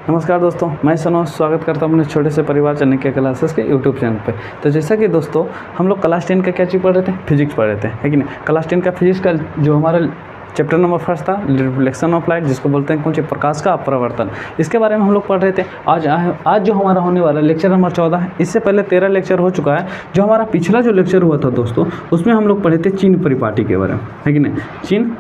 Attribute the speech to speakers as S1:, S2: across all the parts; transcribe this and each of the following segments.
S1: नमस्कार दोस्तों, मैं सनोज स्वागत करता हूं अपने छोटे से परिवार चाणक्य क्लासेस के यूट्यूब चैनल पे। तो जैसा कि दोस्तों हम लोग क्लास 10 का क्या चीज़ पढ़ रहे थे, फिजिक्स पढ़ रहे थे, है कि नहीं। क्लास 10 का फिजिक्स का जो हमारा चैप्टर नंबर 1 था, रिफ्लेक्शन ऑफ लाइट, जिसको बोलते हैं कौन सी, प्रकाश का अपरावर्तन। इसके बारे में हम लोग पढ़ रहे थे। आज जो हमारा होने वाला लेक्चर नंबर 14 है। इससे पहले 13 लेक्चर हो चुका है। जो हमारा पिछला जो लेक्चर हुआ था दोस्तों, उसमें हम लोग पढ़े थे चिन्ह परिपाटी के बारे में, है कि नहीं। चिन्ह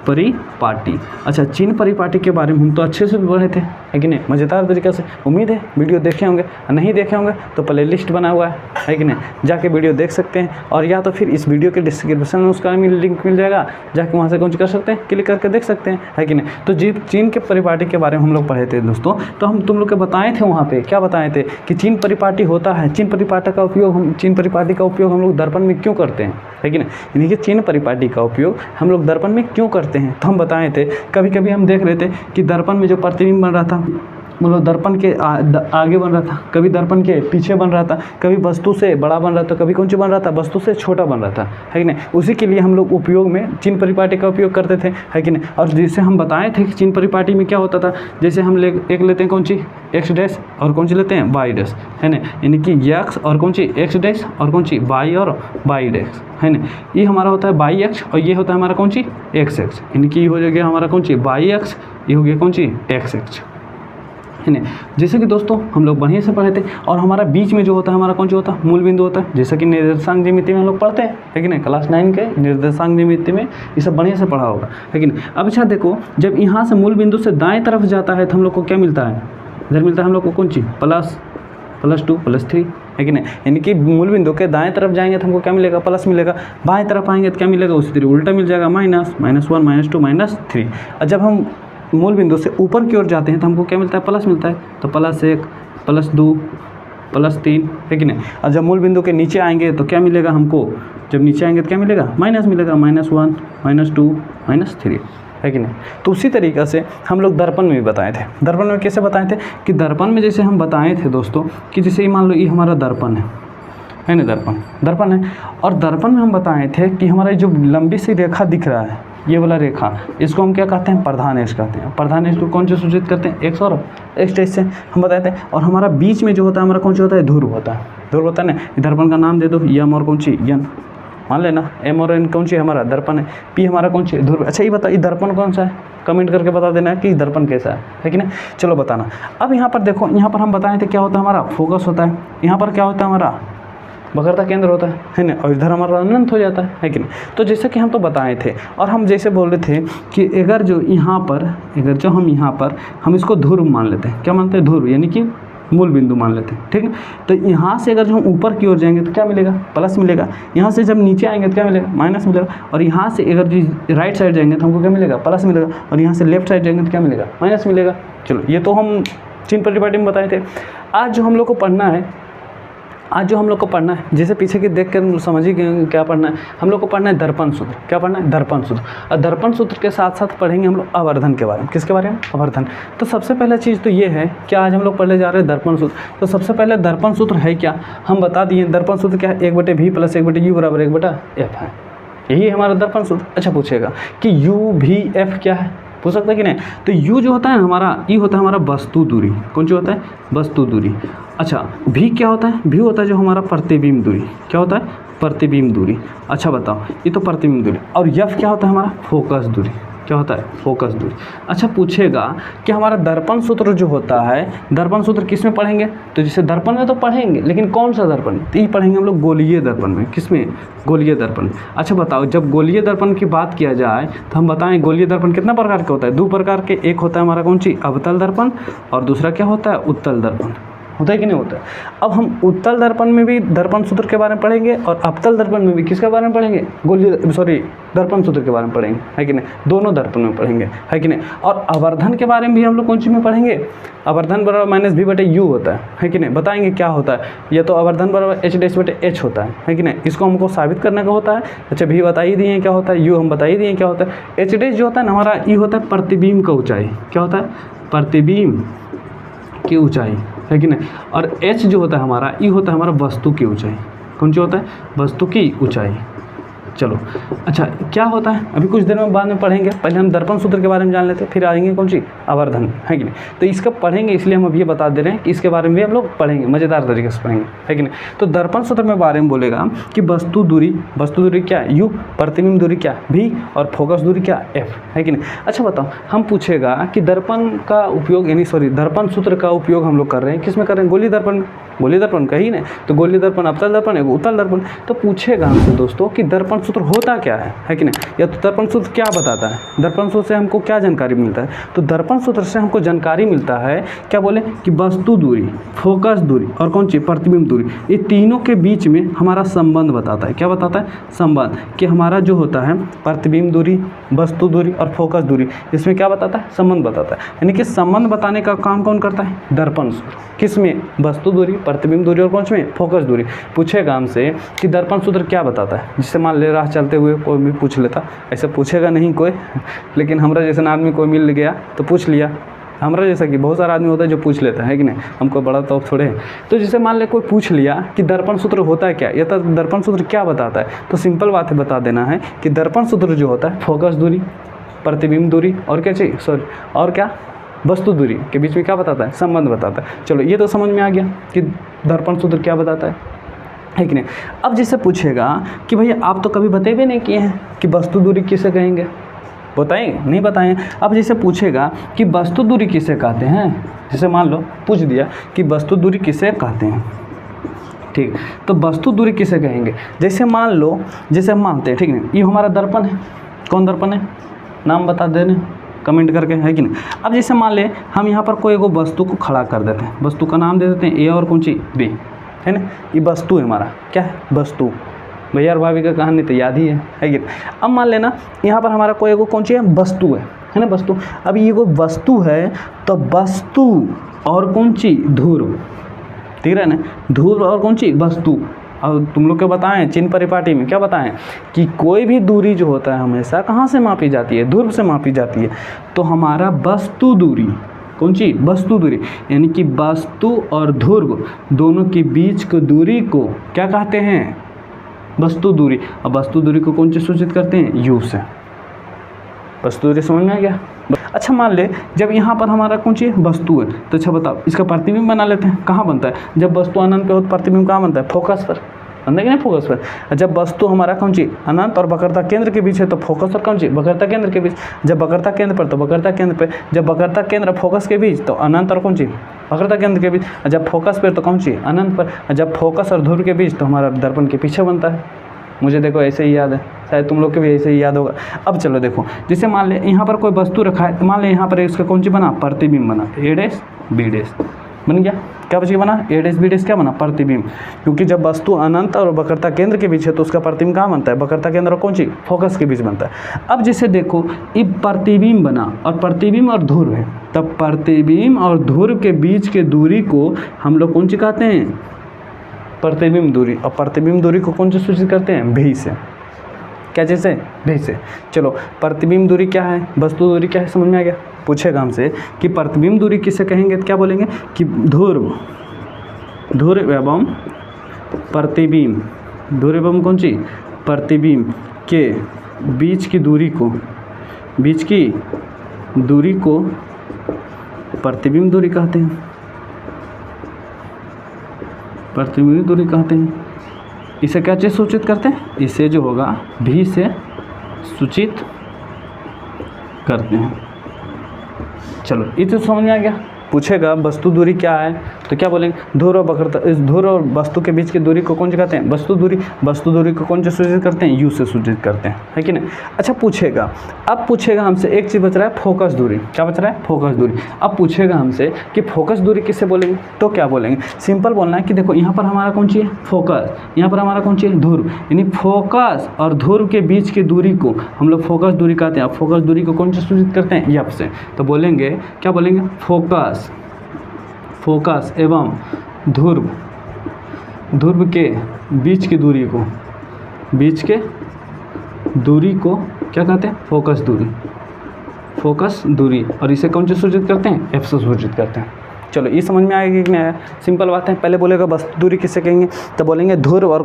S1: परिपाटी, अच्छा, चिन्ह परिपाटी के बारे में हम तो अच्छे से पढ़े थे, है कि नहीं, मज़ेदार तरीके से। उम्मीद है वीडियो देखे होंगे, नहीं देखे होंगे तो प्ले लिस्ट बना हुआ है कि नहीं, जाके वीडियो देख सकते हैं। और या तो फिर इस वीडियो के डिस्क्रिप्शन में उसका लिंक मिल जाएगा, जाके वहाँ से कौन कर सकते हैं, क्लिक करके देख सकते हैं, है कि नहीं। तो चिन्ह के परिपाटी के बारे में हम लोग पढ़े थे दोस्तों। तो हम तुम लोग को बताए थे वहाँ पे, क्या बताए थे कि चिन्ह परिपाटी होता है। चिन्ह परिपाटी का उपयोग हम लोग दर्पण में क्यों करते हैं, है कि नहीं। यानी कि चिन्ह परिपाटी का उपयोग हम लोग दर्पण में क्यों करते हैं, तो हम बताए थे। कभी कभी हम देख रहे थे कि दर्पण में जो प्रतिबिंब बन रहा था, मतलब दर्पण के आगे बन रहा था, कभी दर्पण के पीछे बन रहा था, कभी वस्तु से बड़ा बन रहा था, कभी कौन सी बन रहा था, वस्तु से छोटा बन रहा था, है कि नहीं। उसी के लिए हम लोग उपयोग में चिन्ह परिपाटी का उपयोग करते थे, है कि नहीं। और जिसे हम बताए थे कि चिन्ह परिपाटी में क्या होता था, जैसे हम एक लेते हैं कौन सी, एक्स डैश, और कौन सी लेते हैं, वाई डैश, है ना। यानी कि एक्स और कौन सी, एक्स डैश, और कौन सी, वाई और वाई डैश, है ना। ये हमारा होता है वाई एक्स, और ये होता है हमारा कौन सी, एक्स एक्स। यानी कि ये हो जाएगा हमारा कौन सी, वाई एक्स, ये हो गया कौन सी, एक्स एक्स, है ना। जैसे कि दोस्तों हम लोग बढ़िया से पढ़े थे। और हमारा बीच में जो होता है हमारा कौन सा होता है, मूल बिंदु होता है। जैसा कि निर्देशांक ज्यामिति में हम लोग पढ़ते हैं, है कि नहीं। क्लास 9 के निर्देशांक ज्यामिति में ये सब बढ़िया से पढ़ा होगा, है कि नहीं। अब अच्छा देखो, जब यहाँ से मूल बिंदु से दाएं तरफ जाता है तो हम लोग को क्या मिलता है, इधर मिलता है हम लोग को कौन सी, +2 +3, है कि नहीं। यानी कि मूल बिंदु के दाएं तरफ जाएंगे तो हमको क्या मिलेगा, प्लस मिलेगा। बाएं तरफ आएंगे तो क्या मिलेगा, उसी तरह उल्टा मिल जाएगा, -1 -2 -3। और जब हम मूल बिंदु से ऊपर की ओर जाते हैं तो हमको क्या मिलता है, प्लस मिलता है। तो +1 +2 +3, है कि नहीं। और जब मूल बिंदु के नीचे आएंगे तो क्या मिलेगा हमको, जब नीचे आएंगे तो क्या मिलेगा, माइनस मिलेगा, -1 -2 -3, है कि नहीं। तो उसी तरीक़े से हम लोग दर्पण में भी बताए थे। दर्पण में कैसे बताए थे कि दर्पण में जैसे हम बताए थे दोस्तों कि जैसे मान लो ये हमारा दर्पण है ना, दर्पण है। और दर्पण में हम बताए थे कि हमारा जो लंबी सी रेखा दिख रहा है, ये वाला रेखा, इसको हम क्या कहते हैं, प्रधान अक्ष कहते हैं। प्रधान अक्ष को कौन से सूचित करते हैं, एक्स और एक्स डैश से हम बताए थे। और हमारा बीच में जो होता है हमारा कौन सा होता है, ध्रुव होता है ना। दर्पण का नाम दे दो, एम और कौन सी, एन मान लेना। एम और एन कौन सी हमारा दर्पण है, पी हमारा कौन सी, ध्रुव। अच्छा ये बता, ये दर्पण कौन सा है, कमेंट करके बता देना कि दर्पण कैसा है कि नहीं। चलो बताना। अब यहाँ पर देखो, यहाँ पर हम बताए थे क्या होता है, हमारा फोकस होता है। यहाँ पर क्या होता है, हमारा वक्रता केंद्र होता है ना। और इधर हमारा अनंत हो जाता है कि नहीं। तो जैसे कि हम तो बताए थे, और हम जैसे बोल रहे थे कि अगर जो हम यहाँ पर हम इसको ध्रुव मान लेते हैं, क्या मानते हैं, ध्रुव, यानी कि मूल बिंदु मान लेते हैं, ठीक है। तो यहाँ से अगर जो हम ऊपर की ओर जाएंगे तो क्या मिलेगा, प्लस मिलेगा। यहाँ से जब नीचे आएंगे तो क्या मिलेगा, माइनस मिलेगा। और यहाँ से अगर जो राइट साइड जाएंगे तो हमको क्या मिलेगा, प्लस मिलेगा। और यहाँ से लेफ्ट साइड जाएंगे तो क्या मिलेगा, माइनस मिलेगा। चलो ये तो हम चिन्ह परिपाटी में बताए थे। आज जो हम लोग को पढ़ना है, जैसे पीछे की देख कर समझ ही गए क्या पढ़ना है। हम लोग को पढ़ना है दर्पण सूत्र। क्या पढ़ना है, दर्पण सूत्र। और दर्पण सूत्र के साथ साथ पढ़ेंगे हम लोग आवर्धन के बारे में। किसके बारे में, आवर्धन। तो सबसे पहला चीज़ तो ये है कि आज हम लोग पढ़ने जा रहे हैं दर्पण सूत्र। तो सबसे पहले दर्पण सूत्र है क्या, हम बता दिए। दर्पण सूत्र क्या है, 1/v + 1/u = 1/f है। यही हमारा दर्पण सूत्र। अच्छा पूछेगा कि u/v/f क्या है, पूछ सकता है कि नहीं। तो u जो होता है हमारा, ई होता है हमारा वस्तु दूरी। कौन सी होता है, वस्तु दूरी। अच्छा v क्या होता है, v होता है जो हमारा प्रतिबिंब दूरी। क्या होता है, प्रतिबिंब दूरी। अच्छा बताओ, ये तो प्रतिबिंब दूरी। और f क्या होता है हमारा, फोकस दूरी। क्या होता है, फोकस दूरी। अच्छा पूछेगा कि हमारा दर्पण सूत्र जो होता है, दर्पण सूत्र किस में पढ़ेंगे, तो जैसे दर्पण में तो पढ़ेंगे, लेकिन कौन सा दर्पण, तो ये पढ़ेंगे हम लोग गोलीय दर्पण में। किस में, गोलीय दर्पण में। अच्छा बताओ, जब गोलीय दर्पण की बात किया जाए तो हम बताएं गोलीय दर्पण कितना प्रकार के होता है, 2 प्रकार के। एक होता है हमारा कौन सी, अवतल दर्पण, और दूसरा क्या होता है, उत्तल दर्पण। होता है कि नहीं होता है। अब हम उत्तल दर्पण में भी दर्पण सूत्र के बारे में पढ़ेंगे, और अवतल दर्पण में भी किसके बारे में पढ़ेंगे, दर्पण सूत्र के बारे में पढ़ेंगे, है कि नहीं। दोनों दर्पण में पढ़ेंगे, है कि नहीं। और आवर्धन के बारे में भी हम लोग कौन सी में पढ़ेंगे, आवर्धन बराबर -v/u होता है कि नहीं। बताएंगे क्या होता है, ये तो आवर्धन बराबर h/h होता है कि नहीं। इसको हमको साबित करने का होता है। अच्छा v बता ही दिए क्या होता है, u हम बता ही दिए क्या होता है। h' जो होता है ना हमारा, ई होता है प्रतिबिंब का ऊंचाई। क्या होता है, प्रतिबिंब की ऊंचाई, है कि नहीं। और h जो होता है हमारा, ई होता है हमारा वस्तु की ऊंचाई। कौन सी होता है, वस्तु की ऊंचाई। चलो अच्छा क्या होता है अभी कुछ देर में बाद में पढ़ेंगे, पहले हम दर्पण सूत्र के बारे में जान लेते हैं, फिर आएंगे कौन सी आवर्धन, है कि नहीं। तो इसका पढ़ेंगे इसलिए हम अभी ये बता दे रहे हैं कि इसके बारे में भी हम लोग पढ़ेंगे, मज़ेदार तरीके से पढ़ेंगे, है कि नहीं। तो दर्पण सूत्र में बारे में बोलेगा कि वस्तु दूरी क्या है u, प्रतिबिंब दूरी क्या v और फोकस दूरी क्या f, है कि नहीं। अच्छा बताओ, हम पूछेगा कि दर्पण का उपयोग दर्पण सूत्र का उपयोग हम लोग कर रहे हैं किस में कर रहे हैं, गोली दर्पण में, गोली दर्पण कही ना, तो गोली दर्पण अवतल दर्पण है, उत्तल दर्पण। तो पूछेगा हमसे दोस्तों कि दर्पण सूत्र होता क्या है कि नहीं, या तो दर्पण सूत्र क्या बताता है, दर्पण सूत्र से हमको क्या जानकारी मिलता है। तो दर्पण सूत्र से हमको जानकारी मिलता है क्या बोले कि वस्तु दूरी, फोकस दूरी और कौन सी प्रतिबिंब दूरी, ये तीनों के बीच में हमारा संबंध बताता है। क्या बताता है, संबंध, कि हमारा जो होता है प्रतिबिंब दूरी, वस्तु दूरी और फोकस दूरी, इसमें क्या बताता है, संबंध बताता है। यानी कि संबंध बताने का काम कौन करता है, दर्पण सूत्र। किस में, वस्तु दूरी, प्रतिबिंब दूरी और कौन सी में, फोकस दूरी। पूछेगा हमसे कि दर्पण सूत्र क्या बताता है, जिससे मान ले राह चलते हुए कोई भी पूछ लेता, ऐसे पूछेगा नहीं कोई, लेकिन हमरा जैसा आदमी कोई मिल गया तो पूछ लिया, हमरा जैसा कि बहुत सारा आदमी होता है जो पूछ लेता है कि नहीं, हमको बड़ा तो थोड़े। तो जैसे मान ले कोई पूछ लिया कि दर्पण सूत्र होता है क्या, या तो दर्पण सूत्र क्या बताता है, तो सिंपल बात है बता देना है कि दर्पण सूत्र जो होता है फोकस दूरी, प्रतिबिंब दूरी और क्या चाहिए, और क्या, वस्तु दूरी के बीच में क्या बताता है, संबंध बताता है। चलो ये तो समझ में आ गया कि दर्पण सूत्र क्या बताता है कि नहीं। अब जैसे पूछेगा कि भैया आप तो कभी बतेबे नहीं किए हैं कि वस्तु दूरी किसे कहेंगे, बताएंगे नहीं बताएं। अब जैसे पूछेगा कि वस्तु दूरी किसे कहते हैं, जैसे मान लो पूछ दिया कि वस्तु दूरी किसे कहते हैं, ठीक, तो वस्तु दूरी किसे कहेंगे। जैसे मान लो, जैसे हम मानते हैं, ठीक है, ये हमारा दर्पण है, कौन दर्पण है, नाम बता देने कमेंट करके, है कि नहीं। अब जैसे मान ले हम यहाँ पर कोई एगो वस्तु को खड़ा कर देते हैं, वस्तु का नाम दे देते हैं ए और कौन सी बी, है ना, ये वस्तु है हमारा, क्या है, वस्तु। भैया और भाभी का कहानी तो याद ही है कि। अब मान लेना यहाँ पर हमारा कोई एगो कौन सी है, वस्तु है ना, वस्तु। अब ये एगो वस्तु है, तो वस्तु और कौन सी, ध्रुव, ठीक है ना, ध्रुव और कौन सी, वस्तु। और तुम लोग को बताएं चिन्ह परिपाटी में क्या बताएं कि कोई भी दूरी जो होता है हमेशा कहाँ से मापी जाती है, ध्रुव से मापी जाती है। तो हमारा वस्तु दूरी, कौन सी, वस्तु दूरी, यानी कि वस्तु और ध्रुव दोनों के बीच की दूरी को क्या कहते हैं, वस्तु दूरी। अब वस्तु दूरी को कौन से सूचित करते हैं, यू से। वस्तु दूरी समझ में आ गया। अच्छा मान ले जब यहाँ पर हमारा कौन सी वस्तु है, तो अच्छा बताओ इसका प्रतिबिंब बना लेते हैं, कहाँ बनता है, जब वस्तु अनंत पे हो तो प्रतिबिंब कहाँ बनता है, फोकस पर, बनता है कि नहीं, फोकस पर। जब वस्तु हमारा कौन सी अनंत और वक्रता केंद्र के बीच है तो फोकस और कौन सी, वक्रता केंद्र के बीच। जब वक्रता केंद्र पर तो वक्रता केंद्र पे, जब वक्रता केंद्र फोकस के बीच तो अनंत और कौन सी, वक्रता केंद्र के बीच। जब फोकस पर तो कौन सी, अनंत पर। जब फोकस और ध्रुव के बीच तो हमारा दर्पण के पीछे बनता है। मुझे देखो ऐसे ही याद है, शायद तुम लोग के भी ऐसे ही याद होगा। अब चलो देखो, जैसे मान ले यहाँ पर कोई वस्तु रखा है, तो मान ले यहाँ पर इसका कौन सी बना, प्रतिबिंब बना, ए डैश बी डैश बन गया। क्या बच्चे बना, ए डैश बी डैश क्या बना, प्रतिबिंब। क्योंकि जब वस्तु अनंत और वक्रता केंद्र के बीच है तो उसका प्रतिबिंब कहाँ बनता है, वक्रता केंद्र और कौन सी, फोकस के बीच बनता है। अब जैसे देखो ये प्रतिबिंब बना और प्रतिबिंब और ध्रुव है, तब प्रतिबिंब और ध्रुव के बीच के दूरी को हम लोग कौन सी कहते हैं, प्रतिबिंब दूरी। और प्रतिबिंब दूरी को कौन से सूचित करते हैं, भी से। क्या जैसे, भी से। चलो प्रतिबिंब दूरी क्या है, वस्तु दूरी क्या है, समझ में आ गया। पूछेगा हमसे कि प्रतिबिंब दूरी किसे कहेंगे, तो क्या बोलेंगे कि ध्रुव एवं प्रतिबिंब, ध्रुव एवं कौन सी, प्रतिबिंब के बीच की दूरी को, बीच की दूरी को प्रतिबिंब दूरी कहते हैं, प्रतिबिंब दूरी कहते हैं। इसे क्या चीज़ सूचित करते हैं, इसे जो होगा भी से सूचित करते हैं। चलो ये तो समझ में आ गया। पूछेगा वस्तु दूरी क्या है, तो क्या बोलेंगे, ध्रुव और वक्रता, इस ध्रुव और वस्तु के बीच की दूरी को कौन से कहते हैं, वस्तु दूरी। वस्तु दूरी को कौन से सूचित करते हैं, यू से सूचित करते हैं, है कि नहीं। अच्छा पूछेगा, अब पूछेगा हमसे एक चीज़ बच रहा है, फोकस दूरी। क्या बच रहा है, फोकस दूरी। अब पूछेगा हमसे कि फोकस दूरी किससे बोलेंगे, तो क्या बोलेंगे, सिंपल बोलना है कि देखो यहाँ पर हमारा कौन सी है, फोकस, यहाँ पर हमारा कौन सी है, ध्रुव। यानी फोकस और ध्रुव के बीच की दूरी को हम लोग फोकस दूरी कहते हैं। अब फोकस दूरी को कौन से सूचित करते हैं, एफ से। तो बोलेंगे, क्या बोलेंगे, फोकस एवं ध्रुव के बीच की दूरी को, बीच के दूरी को क्या कहते हैं, फोकस दूरी। और इसे कौन से सूचित करते हैं, एफ से सूचित करते हैं। चलो ये समझ में आएगा कि नहीं आया? सिंपल बात है। पहले बोलेगा वस्तु दूरी किससे कहेंगे, तो बोलेंगे ध्रुव और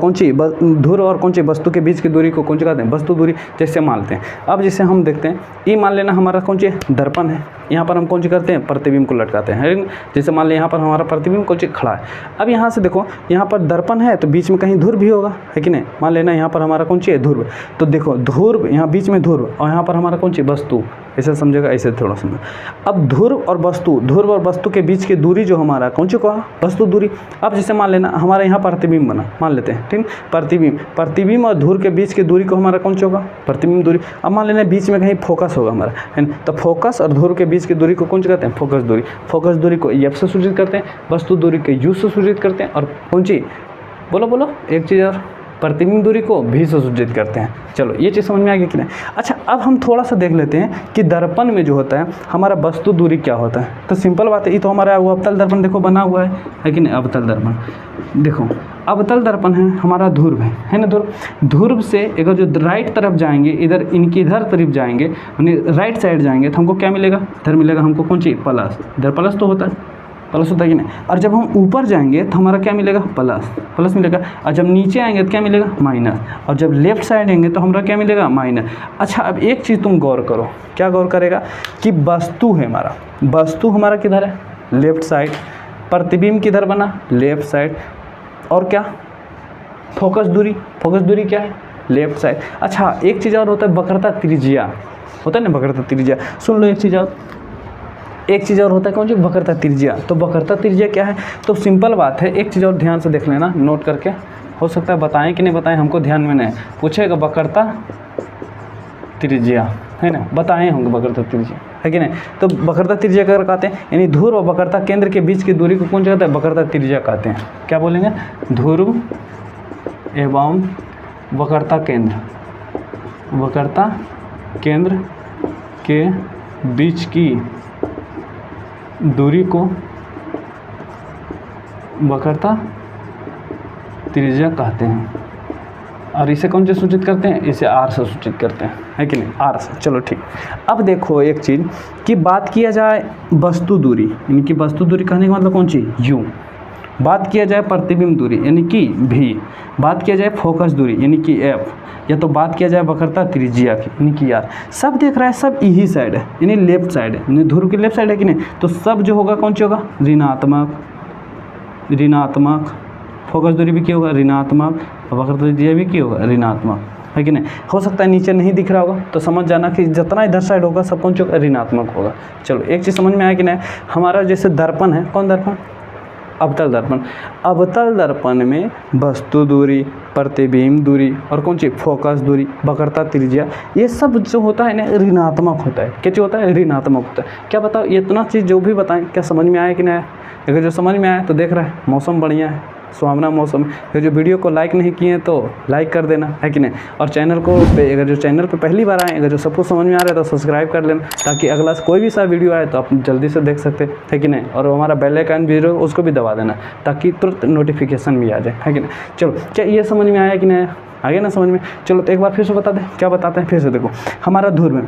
S1: कौन सी वस्तु के बीच की दूरी को कौन सी कहते हैं, वस्तु दूरी। जैसे मानते हैं, अब जैसे हम देखते हैं, ये मान लेना हमारा कौन सी दर्पण है, यहाँ पर हम कौन सी करते हैं, प्रतिबिंब को लटकाते हैं। जैसे मान लें यहाँ पर हमारा प्रतिबिंब कौन सी खड़ा है। अब यहाँ से देखो, यहाँ पर दर्पण है तो बीच में कहीं ध्रुव भी होगा, है कि नहीं। मान लेना यहाँ पर हमारा कौन सी है, ध्रुव। तो देखो ध्रुव, यहाँ बीच में ध्रुव और यहाँ पर हमारा कौन सी वस्तु, ऐसे समझेगा, ऐसे थोड़ा समझ। अब ध्रुव और वस्तु के बीच की दूरी जो हमारा कौन सी कहा, वस्तु दूरी। अब जैसे मान लेना हमारा यहाँ प्रतिबिंब बना, मान लेते हैं, ठीक। प्रतिबिंब और ध्रुव के बीच की दूरी को हमारा कौन सी होगा, प्रतिबिंब दूरी। अब मान लेना बीच में कहीं फोकस होगा हमारा, है ना, तो फोकस और ध्रुव के बीच की दूरी को कौन सी कहते हैं, फोकस दूरी। फोकस दूरी को एफ से सूचित करते हैं, वस्तु दूरी को यू से सूचित करते हैं, और कौन सी, बोलो एक चीज़ और, प्रतिबिंब दूरी को भी से सूचित करते हैं। चलो ये चीज़ समझ में आ गई कि नहीं। अच्छा, अब हम थोड़ा सा देख लेते हैं कि दर्पण में जो होता है हमारा वस्तु दूरी क्या होता है। तो सिंपल बात है, ये तो हमारा वो अवतल दर्पण देखो बना हुआ है कि नहीं। अवतल दर्पण देखो, अवतल दर्पण है हमारा ध्रुव है ना। ध्रुव से अगर जो राइट तरफ जाएंगे, इधर इनकी इधर तरफ जाएंगे, राइट साइड जाएंगे, तो हमको क्या मिलेगा, इधर मिलेगा हमको कौन सी, प्लस। इधर प्लस तो होता है, प्लस होता है कि नहीं। और जब हम ऊपर जाएंगे तो हमारा क्या मिलेगा, प्लस मिलेगा। और जब नीचे आएंगे तो क्या मिलेगा, माइनस। और जब लेफ्ट साइड आएंगे तो हमारा क्या मिलेगा, माइनस। अच्छा, अब एक चीज़ तुम गौर करो, क्या गौर करेगा कि वस्तु है हमारा, वस्तु हमारा किधर है, लेफ्ट साइड। प्रतिबिंब किधर बना, लेफ्ट साइड। और क्या, फोकस दूरी क्या है, लेफ्ट साइड। अच्छा, एक चीज़ और होता है, वक्रता त्रिज्या होता है ना, वक्रता त्रिज्या। सुन लो एक चीज़ और होता है कौन सी, वक्रता त्रिज्या। तो वक्रता त्रिज्या क्या है, तो सिंपल बात है, एक चीज़ और ध्यान से देख लेना, नोट करके, हो सकता है बताएं कि नहीं बताएं, हमको ध्यान में नहीं पूछेगा, वक्रता त्रिज्या है ना, बताएं होंगे वक्रता त्रिज्या, है कि नहीं। तो वक्रता त्रिज्या क्या कहते हैं, यानी ध्रुव और वक्रता केंद्र के बीच की दूरी को कौन सा कहते हैं, वक्रता त्रिज्या कहते हैं। क्या बोलेंगे, ध्रुव एवं वक्रता केंद्र के बीच की दूरी को वक्रता त्रिज्या कहते हैं। और इसे कौन से सूचित करते हैं, इसे आर से सूचित करते हैं, है कि नहीं, आर से। चलो ठीक। अब देखो एक चीज़ कि बात किया जाए वस्तु दूरी, यानी कि वस्तु दूरी कहने का मतलब कौन सी, यू। बात किया जाए प्रतिबिंब दूरी यानी कि भी, बात किया जाए फोकस दूरी यानी कि एफ, या तो बात किया जाए वक्रता त्रिज्या की यानी कि आर। सब देख रहा है, सब यही साइड है, यानी लेफ्ट साइड है, यानी ध्रुव की लेफ्ट साइड है कि नहीं। तो सब जो होगा कौन सी होगा, ऋणात्मक। फोकस दूरी भी क्या होगा, ऋणात्मक। वक्रता त्रिज्या भी क्या होगा, ऋणात्मक, है कि नहीं। हो सकता है नीचे नहीं दिख रहा होगा, तो समझ जाना कि जितना इधर साइड होगा सब कौन सी होगा, ऋणात्मक होगा। चलो एक चीज़ समझ में आया कि नहीं। हमारा जैसे दर्पण है, कौन दर्पण, अवतल दर्पण। अवतल दर्पण में वस्तु दूरी, प्रतिबिंब दूरी और कौन सी, फोकस दूरी, वक्रता त्रिज्या, ये सब जो होता है ना ऋणात्मक होता है। क्या चीज़ होता है, ऋणात्मक होता है। क्या बताओ, ये इतना चीज़ जो भी बताएं, क्या समझ में आया कि नहीं आया। अगर जो समझ में आया तो देख रहा है मौसम बढ़िया है, सुहावना मौसम। अगर जो वीडियो को लाइक नहीं किए तो लाइक कर देना, है कि नहीं। और चैनल को अगर जो चैनल पे पहली बार आए, अगर जो सबको समझ में आ रहा है तो सब्सक्राइब कर लेना, ताकि अगला कोई भी सा वीडियो आए तो आप जल्दी से देख सकते, है कि नहीं। और हमारा बेल आइकन वीडियो उसको भी दबा देना, ताकि तुरंत नोटिफिकेशन भी आ जाए, है कि नहीं। चलो, क्या ये समझ में आया कि नहीं आगे ना समझ में। चलो तो एक बार फिर से बता दें, क्या बताते हैं फिर से। देखो हमारा ध्रुव में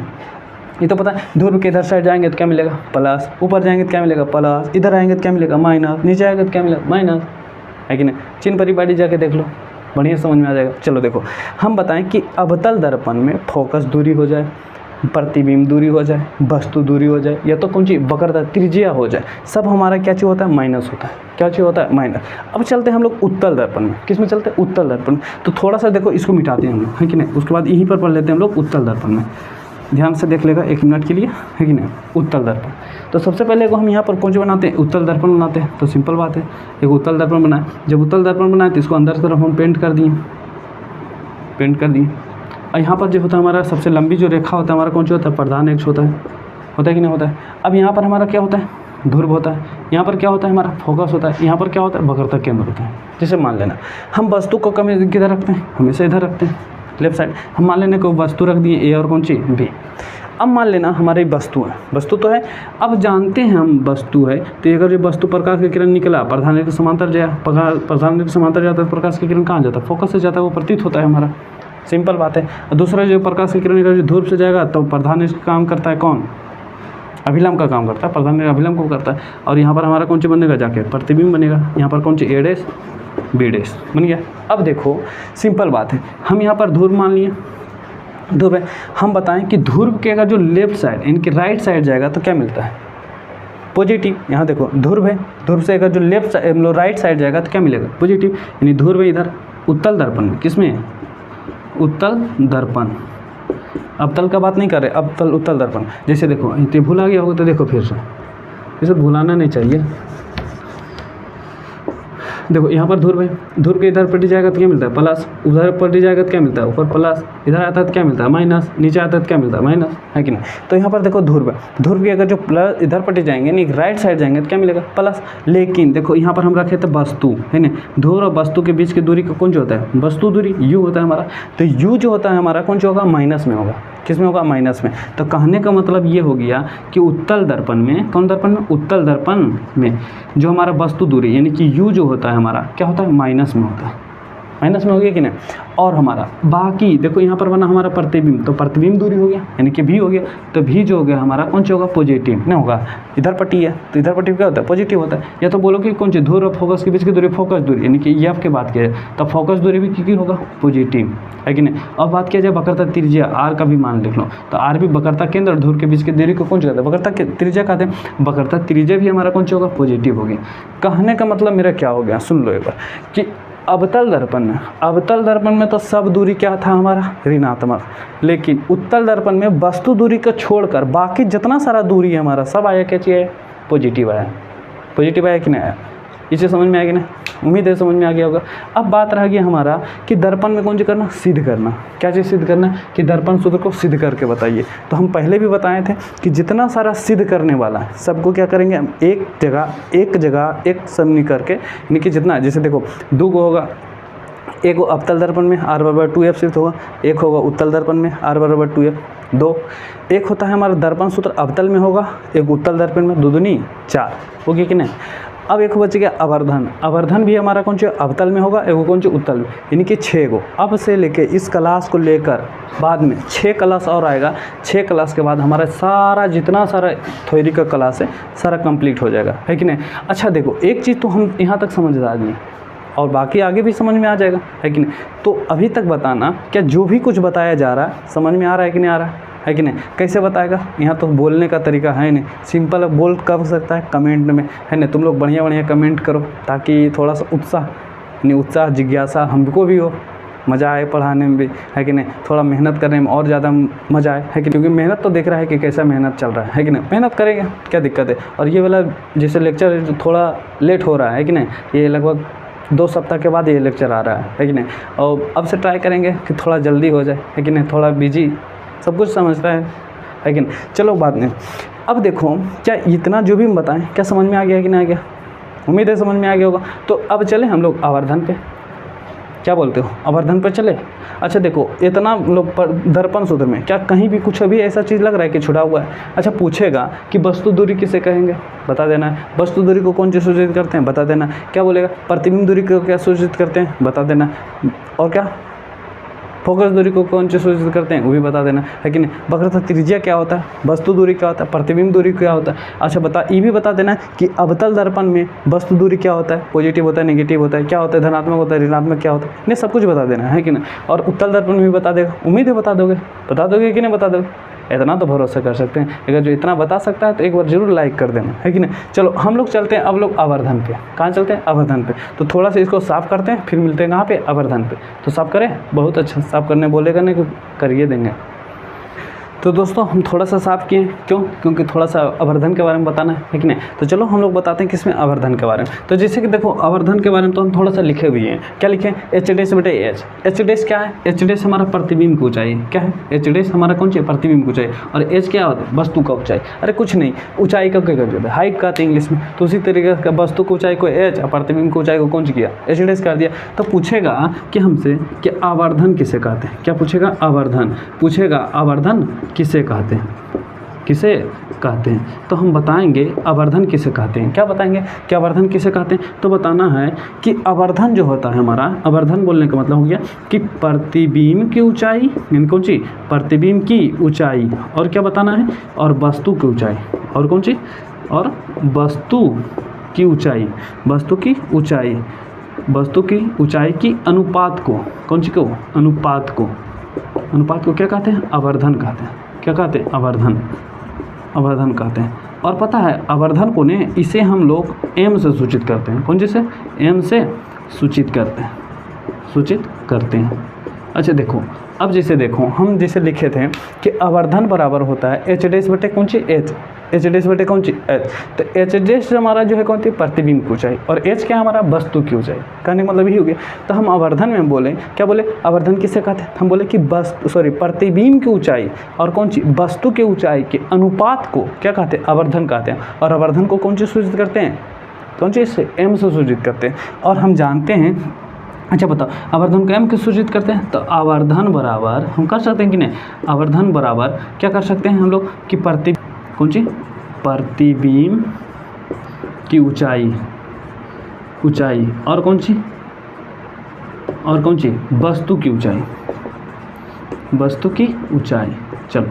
S1: ये तो पता है, ध्रुव के इधर साइड जाएंगे तो क्या मिलेगा, प्लस। ऊपर जाएंगे तो क्या मिलेगा, प्लस। इधर आएंगे तो क्या मिलेगा, माइनस। नीचे आएंगे तो क्या मिलेगा, माइनस, है कि नहीं। चिन्ह परिपाटी जाके देख लो, बढ़िया समझ में आ जाएगा। चलो देखो, हम बताएं कि अवतल दर्पण में फोकस दूरी हो जाए, प्रतिबिंब दूरी हो जाए, वस्तु दूरी हो जाए, या तो कौन सी, वक्रता त्रिज्या हो जाए, सब हमारा क्या चीज़ होता है, माइनस होता है। क्या चीज़ होता है, माइनस। अब चलते हैं हम लोग उत्तल दर्पण में। किस में चलते हैं, उत्तल दर्पण। तो थोड़ा सा देखो, इसको मिटाते हैं हम लोग, है कि नहीं। उसके बाद यहीं पर पढ़ लेते हैं हम लोग उत्तल दर्पण में। ध्यान से देख लेगा 1 मिनट के लिए, है कि नहीं। उत्तल दर्पण, तो सबसे पहले को हम यहाँ पर कौन सी बनाते हैं, उत्तल दर्पण बनाते हैं। तो सिंपल बात है, एक उत्तल दर्पण बनाए। जब उत्तल दर्पण बनाए तो इसको अंदर की तरफ हम पेंट कर दिए। और यहाँ पर जो होता है हमारा सबसे लंबी जो रेखा होता है हमारा कौन सा होता है, प्रधान अक्ष होता है कि नहीं होता है। अब यहाँ पर हमारा क्या होता है, ध्रुव होता है। यहाँ पर क्या होता है, हमारा फोकस होता है। यहाँ पर क्या होता है, वक्रता केंद्र होता है। जैसे मान लेना हम वस्तु को कम किधर रखते हैं, हमेशा इधर रखते हैं, लेफ्ट साइड। हम मान लेने को वस्तु रख दिए ए और कौन सी, बी। अब मान लेना हमारी वस्तु है, वस्तु तो है। अब जानते हैं हम वस्तु है, तो अगर ये वस्तु प्रकाश की किरण निकला, प्रधान के समांतर जाए, प्रधान के समांतर जाता है, प्रकाश की किरण कहाँ जाता है, फोकस से जाता है, वो प्रतीत होता है हमारा। सिंपल बात है। दूसरा जो प्रकाश की किरण अगर ध्रुव से जाएगा तो प्रधान इसका काम करता है कौन, अभिलंब का काम करता है, प्रधान रेखा अभिलंब को करता है। और यहाँ पर हमारा कौन सी बनेगा, जाके प्रतिबिंब बनेगा। यहाँ पर कौन सी, ए डैश बी डैश बन गया। अब देखो सिंपल बात है, हम यहाँ पर ध्रुव मान लिए, ध्रुव है। हम बताएं कि ध्रुव के अगर जो लेफ्ट साइड इनके राइट साइड जाएगा तो क्या मिलता है, पॉजिटिव। यहाँ देखो ध्रुव है, ध्रुव से अगर जो लेफ्ट साइड मतलब राइट साइड जाएगा तो क्या मिलेगा, पॉजिटिव। यानी ध्रुव है इधर उत्तल दर्पण में, किसमें, उत्तल दर्पण। अवतल का बात नहीं कर रहे, अवतल उत्तल दर्पण। जैसे देखो ये भूल आ गया होगा तो देखो फिर से, इसे भुलाना नहीं चाहिए। देखो यहाँ पर ध्रुव है, ध्रुव के इधर पलटी जाएगा तो क्या मिलता है, प्लस। उधर पलटी जाएगा तो क्या मिलता है, ऊपर प्लस। इधर आता है तो क्या मिलता है, माइनस। नीचे आता है तो क्या मिलता है, माइनस, है कि नहीं। तो यहाँ पर देखो ध्रुव है, ध्रुव के अगर जो प्लस इधर पलटी जाएंगे नहीं, राइट साइड जाएंगे तो क्या मिलेगा, प्लस। लेकिन देखो यहाँ पर हम रखे थे वस्तु, है ना, ध्रुव और वस्तु के बीच की दूरी का कौन जो होता है, वस्तु दूरी, यू होता है हमारा। तो यू जो होता है हमारा कौन सा होगा, माइनस में होगा। किस में होगा, माइनस में। तो कहने का मतलब ये हो गया कि उत्तल दर्पण में, कौन दर्पण में, उत्तल दर्पण में जो हमारा वस्तु दूरी यानी कि यू जो होता है हमारा क्या होता है, माइनस में होता है। माइनस में हो गया कि नहीं। और हमारा बाकी देखो यहाँ पर बना हमारा प्रतिबिंब, तो प्रतिबिंब दूरी हो गया यानी कि भी हो गया। तो भी जो हो गया हमारा कौन सा होगा, पॉजिटिव नहीं होगा। इधर पट्टी है तो इधर पट्टी क्या होता है, पॉजिटिव होता है। या तो बोलो कि कौन सी, ध्रुव और फोकस के बीच की दूरी, फोकस दूरी यानी कि एफ की बात किया जाए तो फोकस दूरी भी की होगा, पॉजिटिव, है कि नहीं। अब बात किया जाए वक्रता त्रिज्या, आर का भी मान लिख लो। तो आर भी वक्रता केंद्र और ध्रुव के बीच की दूरी को कौन सा कहते हैं, वक्रता त्रिज्या कहते हैं। वक्रता त्रिज्या भी हमारा कौन सा होगा, पॉजिटिव होगी। कहने का मतलब मेरा क्या हो गया, सुन लो एक बार कि अवतल दर्पण में तो सब दूरी क्या था हमारा, ऋणात्मक। लेकिन उत्तल दर्पण में वस्तु दूरी को छोड़कर बाकी जितना सारा दूरी है हमारा सब आया क्या चाहिए, पॉजिटिव आया। पॉजिटिव आया कि नहीं आया, इसे समझ में आया कि नहीं, उम्मीद है समझ में आ गया होगा। अब बात रह गया हमारा कि दर्पण में कौन सी करना, सिद्ध करना। क्या चीज़ सिद्ध करना, कि दर्पण सूत्र को सिद्ध करके बताइए। तो हम पहले भी बताए थे कि जितना सारा सिद्ध करने वाला है सबको क्या करेंगे हम, एक जगह एक समनी करके, यानी कि जितना, जैसे देखो दो को होगा, एक अवतल दर्पण में r बराबर 2f सिद्ध होगा, एक होगा उत्तल दर्पण में r बराबर 2f 2। एक होता है हमारा दर्पण सूत्र अवतल में होगा, एक उत्तल दर्पण में, 2 दूनी 4 होगी कि नहीं। अब एक बच गया आवर्धन। आवर्धन भी हमारा कौन सा अवतल में होगा, एक कौन सा उत्तल में, यानी कि 6 गो। अब से लेके इस क्लास को लेकर बाद में 6 क्लास और आएगा। 6 क्लास के बाद हमारा सारा जितना सारा थ्योरी का क्लास है सारा कंप्लीट हो जाएगा, है कि नहीं। अच्छा देखो एक चीज़ तो हम यहाँ तक समझ आ गए और बाकी आगे भी समझ में आ जाएगा, है कि नहीं। तो अभी तक बताना क्या जो भी कुछ बताया जा रहा है समझ में आ रहा है कि नहीं आ रहा है कि नहीं। कैसे बताएगा, यहाँ तो बोलने का तरीका है नहीं, सिंपल बोल कर सकता है कमेंट में, है ना। तुम लोग बढ़िया कमेंट करो ताकि थोड़ा सा उत्साह जिज्ञासा हमको भी हो, मज़ा आए पढ़ाने में भी, है कि नहीं। थोड़ा मेहनत करने में और ज़्यादा मज़ा आए, है कि, क्योंकि मेहनत तो देख रहा है कि कैसा मेहनत चल रहा है कि नहीं। मेहनत करेंगे क्या दिक्कत है। और ये वाला जैसे लेक्चर थोड़ा लेट हो रहा है कि नहीं, ये लगभग 2 सप्ताह के बाद ये लेक्चर आ रहा है कि नहीं। और अब से ट्राई करेंगे कि थोड़ा जल्दी हो जाए, है कि नहीं। थोड़ा बिजी सब कुछ समझता है कि नहीं। चलो बात नहीं। अब देखो क्या इतना जो भी हम बताएं क्या समझ में आ गया कि नहीं आ गया, उम्मीद है समझ में आ गया होगा। तो अब चले हम लोग आवर्धन पे, क्या बोलते हो, आवर्धन पर चले। अच्छा देखो इतना लोग दर्पण सूत्र में क्या कहीं भी कुछ अभी ऐसा चीज़ लग रहा है कि छुड़ा हुआ है। अच्छा पूछेगा कि वस्तु दूरी किसे कहेंगे, बता देना है। वस्तु दूरी को कौन सी सूचित करते हैं, बता देना। क्या बोलेगा, प्रतिबिंब दूरी को क्या सूचित करते हैं, बता देना। और क्या फोकस दूरी को कौन सी सूचित करते हैं वो भी बता देना, है कि नहीं। वक्रता त्रिज्या क्या होता है, वस्तु दूरी क्या होता है, प्रतिबिंब दूरी क्या होता है। अच्छा ये भी बता देना कि अवतल दर्पण में वस्तु दूरी क्या होता है, पॉजिटिव होता है, नेगेटिव होता है, क्या होता है, धनात्मक होता है, ऋणात्मक क्या होता है, नहीं सब कुछ बता देना, है कि नहीं। और उत्तल दर्पण में भी बता देगा, उम्मीद है बता दोगे कि नहीं बता दोगे। इतना तो भरोसा कर सकते हैं, अगर जो इतना बता सकता है तो एक बार जरूर लाइक कर देना, है कि नहीं। चलो हम लोग चलते हैं अब लोग आवर्धन पे। कहाँ चलते हैं, आवर्धन पे। तो थोड़ा सा इसको साफ़ करते हैं फिर मिलते हैं कहाँ पे, आवर्धन पे। तो साफ़ करें, बहुत अच्छा साफ़ करने बोलेगा नहीं, करिए देंगे। तो दोस्तों हम थोड़ा सा साफ़ किए, क्योंकि थोड़ा सा आवर्धन के बारे में बताना है कि नहीं। तो चलो हम लोग बताते हैं किसमें, आवर्धन के बारे में। तो जैसे कि देखो आवर्धन के बारे में तो हम थोड़ा सा लिखे हुए हैं। क्या लिखे, एच डैश बटे एच। एच डैश क्या है, एच डैश हमारा प्रतिबिंब की ऊंचाई क्या है, एच डैश हमारा कौन सी प्रतिबिंब की ऊंचाई। और एच क्या होता है, वस्तु का ऊंचाई। अरे कुछ नहीं, ऊंचाई का क्या करते हैं, हाइट कहते हैं इंग्लिश में। तो उसी तरीके का वस्तु की ऊंचाई को एच और प्रतिबिंब की ऊंचाई को कौन सी किया, एच डैश कर दिया। तो पूछेगा कि हमसे कि आवर्धन किसे कहते हैं, क्या पूछेगा, आवर्धन पूछेगा, आवर्धन किसे कहते हैं, किसे कहते हैं। तो हम बताएंगे आवर्धन किसे कहते हैं। क्या बताएंगे कि आवर्धन किसे कहते हैं। तो बताना है कि आवर्धन जो होता है हमारा, आवर्धन बोलने का मतलब हो गया कि प्रतिबिंब की ऊंचाई, यानी कौन सी, प्रतिबिंब की ऊंचाई। और क्या बताना है, और वस्तु की ऊंचाई, और कौन सी, और वस्तु की ऊंचाई, वस्तु की ऊंचाई, वस्तु की ऊंचाई की अनुपात को, कौन सी को, अनुपात को, अनुपात को क्या कहते हैं, आवर्धन कहते हैं। क्या कहते हैं, आवर्धन, आवर्धन कहते हैं। और पता है आवर्धन को ने इसे हम लोग m से सूचित करते हैं। कौन सी से, m से सूचित करते हैं, सूचित करते हैं। अच्छा देखो, अब जैसे देखो हम जैसे लिखे थे कि आवर्धन बराबर होता है एच डैश बटे कौन सी, एच, एच डैश बटे कौन सी, एच। तो एच डैश हमारा जो है कौन सी, प्रतिबिंब की ऊंचाई, और एच क्या हमारा, वस्तु की ऊंचाई। कहने का मतलब यही हो गया। तो हम आवर्धन में बोले, क्या बोले, आवर्धन किसे कहते हैं, हम बोले कि प्रतिबिंब की ऊंचाई और कौन सी, वस्तु की ऊंचाई के अनुपात को क्या कहते हैं, आवर्धन कहते हैं। और आवर्धन को कौन सी सूचित करते हैं, कौन सी से, m से सूचित करते हैं। और हम जानते हैं, अच्छा बताओ आवर्धन को m किस सूचित करते हैं, तो आवर्धन बराबर हम कर सकते हैं कि नहीं, आवर्धन बराबर क्या कर सकते हैं हम लोग कि कौन सी, प्रतिबिंब की ऊंचाई, ऊंचाई और कौन सी, और कौन सी, वस्तु की ऊंचाई, वस्तु की ऊंचाई। चलो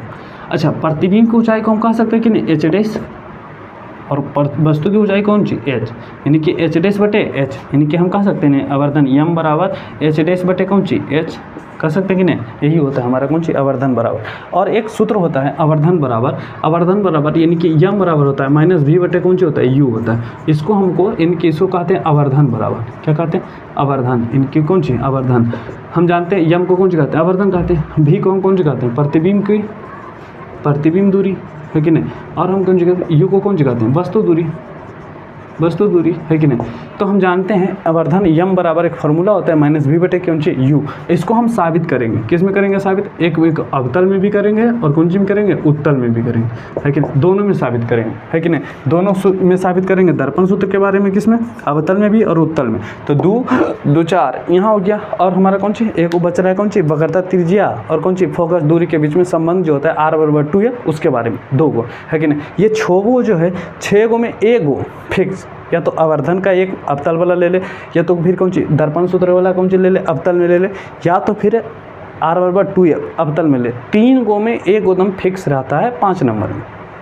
S1: अच्छा, प्रतिबिंब की ऊंचाई को हम कह सकते हैं कि नहीं, एच डैश, और वस्तु की ऊंचाई कौन सी, एच, यानी कि एच डैश बटे एच, यानी कि हम कह सकते हैं आवर्धन m बराबर एच डैश बटे कौन सी, एच, कह सकते हैं कि नहीं, यही होता है हमारा कौन सी, आवर्धन बराबर। और एक सूत्र होता है आवर्धन बराबर, आवर्धन बराबर यानी कि m बराबर होता है माइनस v बटे कौन सी होता है, u होता है। इसको हमको इनकी, इसको कहते हैं आवर्धन बराबर, क्या कहते हैं, आवर्धन, इनकी कौन सी, आवर्धन। हम जानते हैं m को कौन सी कहते हैं, आवर्धन कहते हैं, v को हम कौन सी कहते हैं, प्रतिबिंब की, प्रतिबिंब दूरी, है कि नहीं। और हम कौन सी कहते हैं, यू को कौन सी कहते हैं, वस्तु दूरी, वस्तु दूरी, है कि नहीं। तो हम जानते हैं आवर्धन m बराबर एक फार्मूला होता है माइनस v बटे कौन सी, u। इसको हम साबित करेंगे, किस में करेंगे साबित, एक अवतल में भी करेंगे और कौन सी में करेंगे, उत्तल में भी करेंगे, है कि नहीं, दोनों में साबित करेंगे, है कि नहीं, दोनों में साबित करेंगे। दर्पण सूत्र के बारे में किस में, अवतल में भी और उत्तल में। तो 2 4 यहाँ हो गया। और हमारा कौन सी, एक बच रहा है कौन सी, वक्रता त्रिज्या और कौन सी, फोकस दूरी के बीच में संबंध जो होता है r बराबर 2 है, उसके बारे में 2 गो, है कि नहीं। ये 6 गो जो है, 6 गो में 1 गो फिक्स, या तो आवर्धन का एक अवतल वाला ले ले, या तो फिर कौन सी दर्पण सूत्र वाला कौन सी ले ले, अवतल में ले ले, या तो फिर r बराबर 2 अवतल में ले। 3 गो में 1 एकदम फिक्स रहता है 5 नंबर में,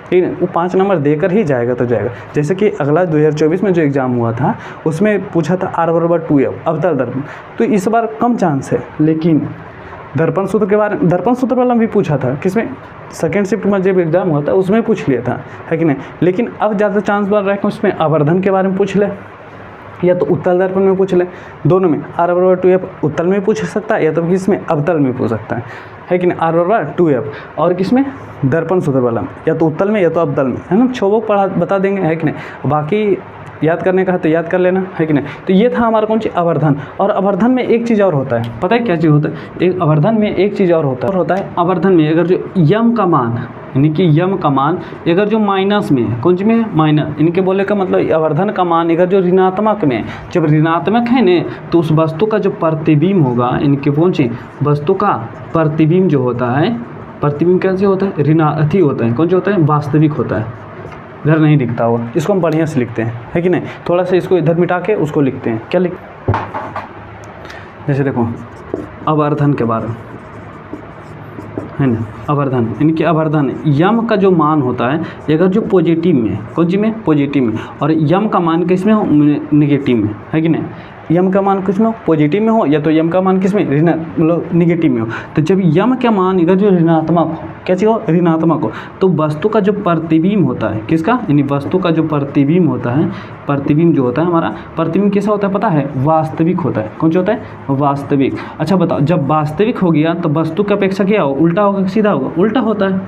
S1: ठीक है। वो 5 नंबर देकर ही जाएगा तो जाएगा। जैसे कि अगला 2024 में जो एग्ज़ाम हुआ था उसमें पूछा था r बराबर 2 अवतल दर्पण, तो इस बार कम चांस है। लेकिन दर्पण सूत्र के बारे में, दर्पण सूत्र वाला भी पूछा था, किसमें, सेकेंड शिफ्ट में जब एग्जाम हुआ था उसमें पूछ लिया था, है कि नहीं। लेकिन अब ज़्यादा चांस बन रहा है कि उसमें आवर्धन के बारे में पूछ ले, या तो उत्तल दर्पण में पूछ ले, दोनों में r बराबर 2 उत्तल में पूछ सकता है, या तो किसमें, अवतल में पूछ सकता है कि नहीं, r बराबर 2 और किसमें, दर्पण सूत्र वाला में, या तो उत्तल में या तो अवतल में, है ना। 6 को पढ़ा बता देंगे, है कि नहीं। बाकी याद करने का है तो याद कर लेना, है कि नहीं। तो ये था हमारा कौन सी, आवर्धन। और आवर्धन में एक चीज़ और होता है, पता है क्या चीज़ होता है, एक आवर्धन में एक चीज़ और होता है। आवर्धन में अगर जो m का मान, यानी कि m का मान अगर जो माइनस में है, कौन सी में, माइनस, इनके बोले का मतलब आवर्धन का मान अगर जो ऋणात्मक में, जब ऋणात्मक है न, तो उस वस्तु का जो प्रतिबिंब होगा, इनके कौन सी, वस्तु का प्रतिबिंब जो होता है, प्रतिबिंब कैसे होता है, ऋणार्थी होता है, कौन सा होता है, वास्तविक होता है, इधर नहीं दिखता हुआ। इसको हम बढ़िया से लिखते हैं, है कि नहीं। थोड़ा सा इसको इधर मिटा के उसको लिखते हैं, क्या लिख, जैसे देखो आवर्धन के बारे में, है ना, आवर्धन, यानी कि आवर्धन m का जो मान होता है अगर जो पॉजिटिव में, कौन सी में, पॉजिटिव में, और m का मान किस में हो, नेगेटिव में, है कि नहीं। m का मान किस में हो, पॉजिटिव में हो, या तो m का मान किस में, मतलब निगेटिव में हो। तो जब m का मान अगर जो ऋणात्मक हो, कैसे हो, ऋणात्मक हो, तो वस्तु का जो प्रतिबिंब होता है, किसका, यानी वस्तु का जो प्रतिबिंब होता है, प्रतिबिंब जो होता है हमारा, प्रतिबिंब कैसा होता है पता है, वास्तविक होता है। कौन सा होता है, वास्तविक। अच्छा बताओ, जब वास्तविक हो गया तो वस्तु की अपेक्षा क्या हो, उल्टा होगा, सीधा होगा, उल्टा होता है।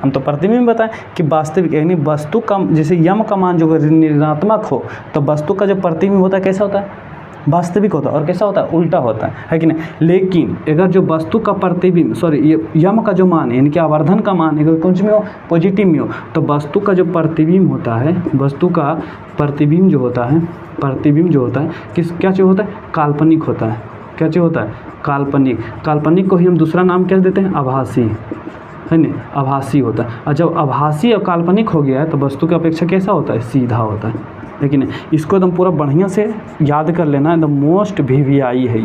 S1: हम तो प्रतिबिंब बताएं कि वास्तविक, यानी वस्तु का जैसे m का मान जो ऋणात्मक हो, तो वस्तु का जो प्रतिबिंब होता है कैसा होता है, वास्तविक होता है। और कैसा होता है, उल्टा होता है कि नहीं। लेकिन अगर जो वस्तु का प्रतिबिंब, सॉरी ये m का जो मान है, यानी कि आवर्धन का मान अगर कौन सी में हो, पॉजिटिव में हो, तो वस्तु का जो प्रतिबिंब होता है, वस्तु का प्रतिबिंब जो होता है, प्रतिबिंब जो होता है किस, क्या चीज़ होता है, काल्पनिक होता है। क्या चीज़ होता है, काल्पनिक। काल्पनिक को ही हम दूसरा नाम क्या देते हैं, आभासी, है नहीं, आभासी होता है। और जब आभासी और काल्पनिक हो गया है तो वस्तु की अपेक्षा कैसा होता है, सीधा होता है। लेकिन इसको एकदम पूरा बढ़िया से याद कर लेना, एकदम मोस्ट VVI है,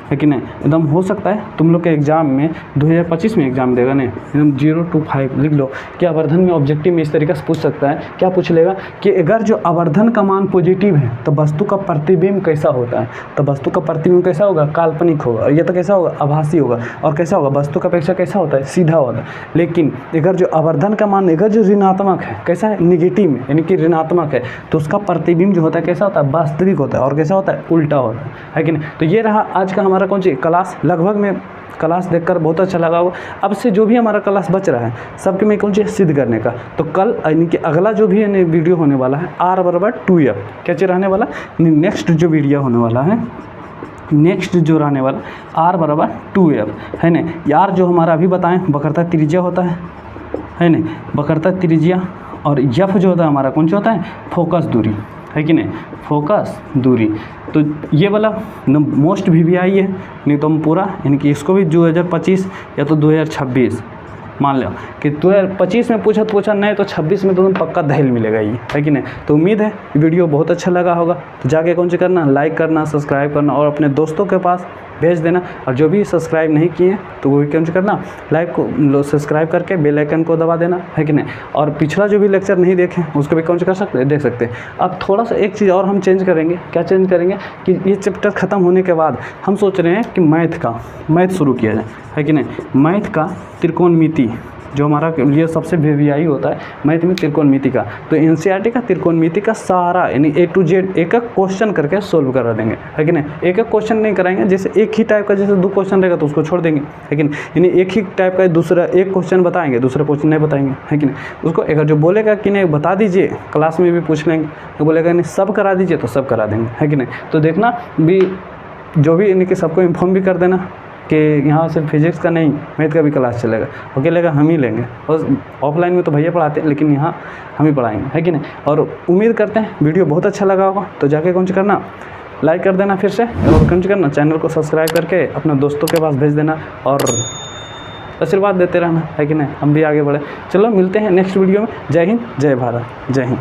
S1: है कि नहीं। एकदम हो सकता है तुम लोग के एग्ज़ाम में 2025 में एग्ज़ाम देगा नहीं, एकदम 0 to 5 लिख लो कि आवर्धन में ऑब्जेक्टिव में इस तरीके से पूछ सकता है। क्या पूछ लेगा कि अगर जो आवर्धन का मान पॉजिटिव है तो वस्तु का प्रतिबिंब कैसा होता है, तो वस्तु का प्रतिबिंब कैसा होगा, काल्पनिक होगा, और ये तो कैसा होगा, आभासी होगा, और कैसा होगा, वस्तु का अपेक्षा कैसा होता है, सीधा होता है। लेकिन अगर जो आवर्धन का मान अगर जो ऋणात्मक है, कैसा है, निगेटिव में, यानी कि ऋणात्मक है, तो उसका प्रतिबिंब जो होता है कैसा होता है, वास्तविक होता है, और कैसा होता है, उल्टा होता है कि नहीं। तो ये रहा आज का हमारा कौन सी क्लास। लगभग में क्लास देखकर बहुत अच्छा लगा होगा। अब से जो भी हमारा क्लास बच रहा है सबके में कौन चीज़ सिद्ध करने का। तो कल यानी कि अगला जो भी यानी वीडियो होने वाला है R/2F क्या चीज़ रहने वाला, नेक्स्ट जो वीडियो होने वाला है, नेक्स्ट जो रहने वाला R/2F है ना। यार जो हमारा अभी बताएं वक्रता त्रिज्या होता है ना, वक्रता त्रिज्या, और F जो होता है हमारा कौन सा होता है, फोकस दूरी, है कि नहीं, फोकस दूरी। तो ये वाला मोस्ट VVI है, नहीं तो हम पूरा यानी कि इसको भी 2025 या तो 2026 मान लो कि 2025 में पूछा नहीं तो 26 में तो तुम्हें पक्का दहेल मिलेगा ये, है कि नहीं। तो उम्मीद है वीडियो बहुत अच्छा लगा होगा। तो जाके कौन सा करना, लाइक करना, सब्सक्राइब करना और अपने दोस्तों के पास भेज देना। और जो भी सब्सक्राइब नहीं किए तो वो भी कौन सा करना, लाइक को सब्सक्राइब करके बेल आइकन को दबा देना, है कि नहीं। और पिछला जो भी लेक्चर नहीं देखें उसको भी कौन सा कर सकते हैं, देख सकते हैं। अब थोड़ा सा एक चीज़ और हम चेंज करेंगे। क्या चेंज करेंगे कि ये चैप्टर ख़त्म होने के बाद हम सोच रहे हैं कि मैथ शुरू किया जाए, है कि नहीं। मैथ का त्रिकोणमिति जो हमारा लिए सबसे VVI होता है मैथ में, त्रिकोणमिति का। तो NCERT का त्रिकोणमिति का सारा यानी A to Z एक एक क्वेश्चन करके सोल्व करा देंगे, है कि नहीं। एक एक क्वेश्चन नहीं कराएंगे, जैसे एक ही टाइप का जैसे 2 क्वेश्चन रहेगा तो उसको छोड़ देंगे, है कि नहीं। यानी एक ही टाइप का दूसरा एक क्वेश्चन बताएंगे, दूसरा क्वेश्चन नहीं बताएंगे, है कि नहीं। उसको अगर जो बोलेगा कि नहीं बता दीजिए, क्लास में भी पूछ लेंगे, तो बोलेगा नहीं सब करा दीजिए तो सब करा देंगे, है कि नहीं। तो देखना भी जो भी यानी कि सबको इन्फॉर्म भी कर देना कि यहाँ सिर्फ फिजिक्स का नहीं मैथ का भी क्लास चलेगा, ओके लेगा हम ही लेंगे। और ऑफलाइन में तो भैया पढ़ाते हैं लेकिन यहाँ हम ही पढ़ाएंगे, है कि नहीं। और उम्मीद करते हैं वीडियो बहुत अच्छा लगा होगा। तो जाके कौन सा करना, लाइक कर देना फिर से, और कौन सा करना, चैनल को सब्सक्राइब करके अपने दोस्तों के पास भेज देना और आशीर्वाद देते रहना, है कि नहीं। हम भी आगे बढ़े। चलो मिलते हैं नेक्स्ट वीडियो में। जय हिंद, जय भारत, जय हिंद।